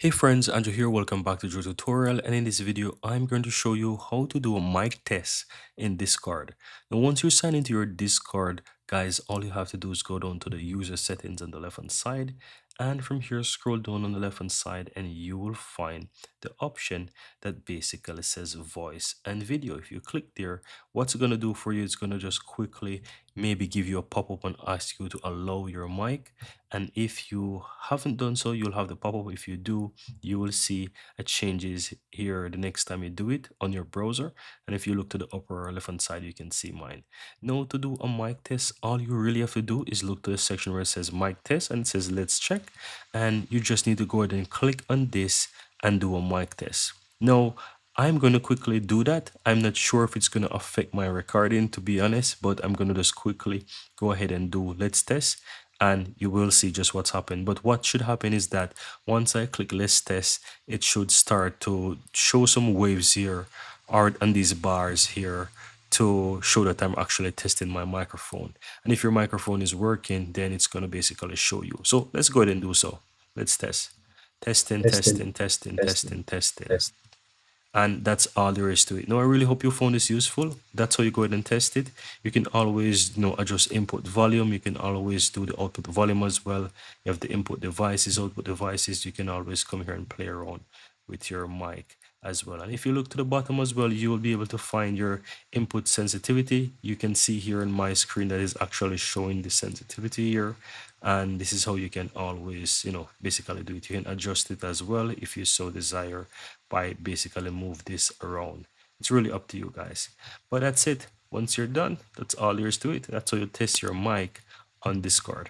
Hey friends, Andrew here. Welcome back to Joe Tutorial. And in this video, I'm going to show you how to do a mic test in Discord. Now, once you sign into your Discord, guys, all you have to do is go down to the user settings on the left hand side. And from here, scroll down on the left hand side and you will find the option that basically says voice and video. If you click there, what's it going to do for you? It's going to just quickly maybe give you a pop-up and ask you to allow your mic. And if you haven't done so, you'll have the pop-up. If you do, you will see a changes here the next time you do it on your browser. And if you look to the upper left hand side, you can see mine. Now, to do a mic test, all you really have to do is look to the section where it says mic test and it says let's check. And you just need to go ahead and click on this and do a mic test. Now, I'm going to quickly do that. I'm not sure if it's going to affect my recording, to be honest, but I'm going to just quickly go ahead and do let's test and you will see just what's happened. But what should happen is that once I click let's test, it should start to show some waves here or on these bars here to show that I'm actually testing my microphone. And if your microphone is working, then it's going to basically show you. So let's go ahead and do so. Let's test. Testing, Testing, testing, testing, testing, testing, testing. test. And that's all there is to it. Now, I really hope you found this useful. That's how you go ahead and test it. You can always, adjust input volume. You can always do the output volume as well. You have the input devices, output devices. You can always come here and play around with your mic as well. And if you look to the bottom as well, you will be able to find your input sensitivity. You can see here on my screen that is actually showing the sensitivity here. And this is how you can always, basically do it. You can adjust it as well if you so desire by basically move this around. It's really up to you guys. But that's it. Once you're done, that's all there is to it. That's how you test your mic on Discord.